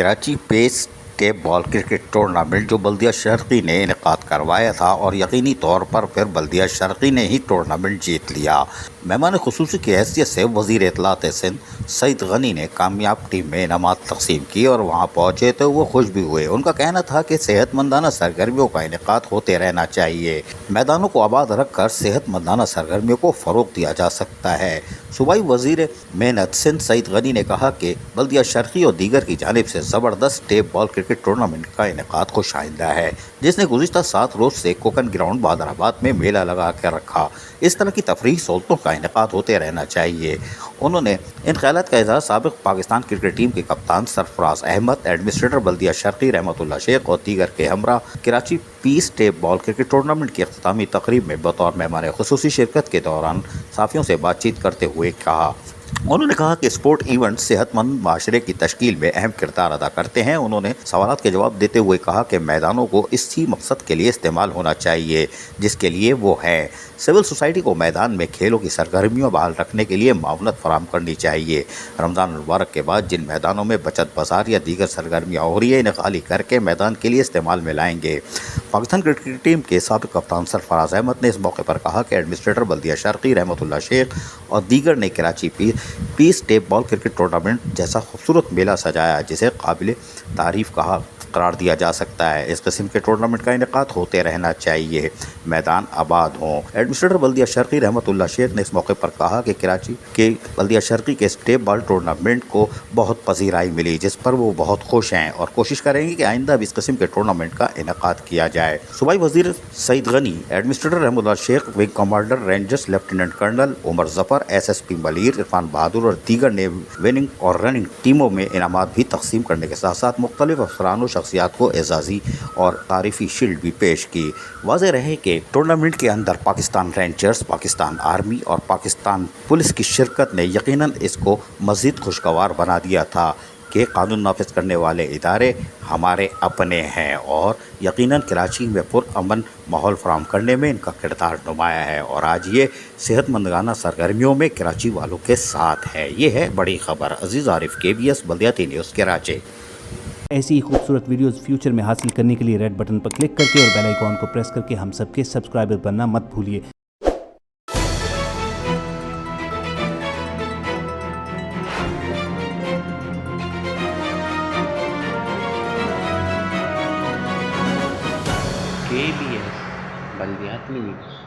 کراچی پیس tape ball cricket tournament جو بلدیہ شرقی نے انعقاد کروایا تھا اور یقینی طور پر پھر بلدیہ شرقی نے ہی ٹورنامنٹ جیت لیا۔ مہمان خصوصی کی حیثیت سے وزیر اطلاعات سندھ سعید غنی نے کامیاب ٹیم میں انعامات تقسیم کی اور وہاں پہنچے تو وہ خوش بھی ہوئے۔ ان کا کہنا تھا کہ صحت مندانہ سرگرمیوں کا انعقاد ہوتے رہنا چاہیے، میدانوں کو آباد رکھ کر صحت مندانہ سرگرمیوں کو فروغ دیا جا سکتا ہے۔ صوبائی وزیر محنت سندھ سعید غنی نے کہا کہ بلدیہ شرقی اور دیگر کی جانب سے زبردست ٹیپ بال کرکٹ ٹورنامنٹ کا انعقاد خوش آئندہ ہے، جس نے گزشتہ 7 روز سے کوکن گراؤنڈ بہادر آباد میں میلہ لگا کر رکھا۔ اس طرح کی تفریحی سہولتوں کا انعقاد ہوتے رہنا چاہیے۔ انہوں نے ان خیالات کا اظہار سابق پاکستان کرکٹ ٹیم کے کپتان سرفراز احمد، ایڈمنسٹریٹر بلدیہ شرقی رحمت اللہ شیخ اور دیگر کے ہمراہ کراچی پیس ٹیپ بال کرکٹ ٹورنامنٹ کی اختتامی تقریب میں بطور مہمان خصوصی شرکت کے دوران صحافیوں سے بات چیت کرتے ہوئے کہا۔ انہوں نے کہا کہ اسپورٹ ایونٹ صحت مند معاشرے کی تشکیل میں اہم کردار ادا کرتے ہیں۔ انہوں نے سوالات کے جواب دیتے ہوئے کہا کہ میدانوں کو اسی مقصد کے لیے استعمال ہونا چاہیے جس کے لیے وہ ہے۔ سول سوسائٹی کو میدان میں کھیلوں کی سرگرمیوں بحال رکھنے کے لیے معاونت فراہم کرنی چاہیے۔ رمضان المبارک کے بعد جن میدانوں میں بچت بازار یا دیگر سرگرمیاں ہو رہی ہیں انہیں خالی کر کے میدان کے لیے استعمال میں لائیں گے۔ پاکستان کرکٹ ٹیم کے سابق کپتان سرفراز احمد نے اس موقع پر کہا کہ ایڈمنسٹریٹر بلدیہ شرقی رحمت اللہ شیخ اور دیگر نے کراچی پیس ٹیپ بال کرکٹ ٹورنامنٹ جیسا خوبصورت میلہ سجایا جسے قابل تعریف قرار دیا جا سکتا ہے۔ اس قسم کے ٹورنامنٹ کا انعقاد ہوتے رہنا چاہیے، میدان آباد ہوں۔ ایڈمنسٹریٹر بلدیہ شرقی رحمت اللہ شیخ نے اس موقع پر کہا کہ کراچی کے بلدیہ شرقی کے ٹیپ بال ٹورنامنٹ کو بہت پذیرائی ملی جس پر وہ بہت خوش ہیں اور کوشش کریں گے کہ آئندہ بھی اس قسم کے ٹورنامنٹ کا انعقاد کیا جائے۔ صوبائی وزیر Saeed Ghani, administrator Rahmat Ullah Sheikh, wing commander rangers lieutenant colonel Umar Zafar, S S P Malir Irfan Bahadur اور دیگر نے وننگ اور رننگ ٹیموں میں انعامات بھی تقسیم کرنے کے ساتھ ساتھ مختلف افسران و شخصیات کو اعزازی اور تعریفی شیلڈ بھی پیش کی۔ واضح رہے کہ ٹورنامنٹ کے اندر پاکستان رینجرز، پاکستان آرمی اور پاکستان پولیس کی شرکت نے یقیناً اس کو مزید خوشگوار بنا دیا تھا کہ قانون نافذ کرنے والے ادارے ہمارے اپنے ہیں اور یقیناً کراچی میں پرامن ماحول فراہم کرنے میں ان کا کردار نمایاں ہے اور آج یہ صحت مندانہ سرگرمیوں میں کراچی والوں کے ساتھ ہے۔ یہ ہے بڑی خبر۔ عزیز عارف، KBS بلدیاتی نیوز کراچی۔ ایسی ہی خوبصورت ویڈیوز فیوچر میں حاصل کرنے کے لیے ریڈ بٹن پر کلک کر کے اور بیل آئیکن کو پریس کر کے ہم سب کے سبسکرائبر بننا مت بھولیے۔ KBS بلدیاتی نیوز۔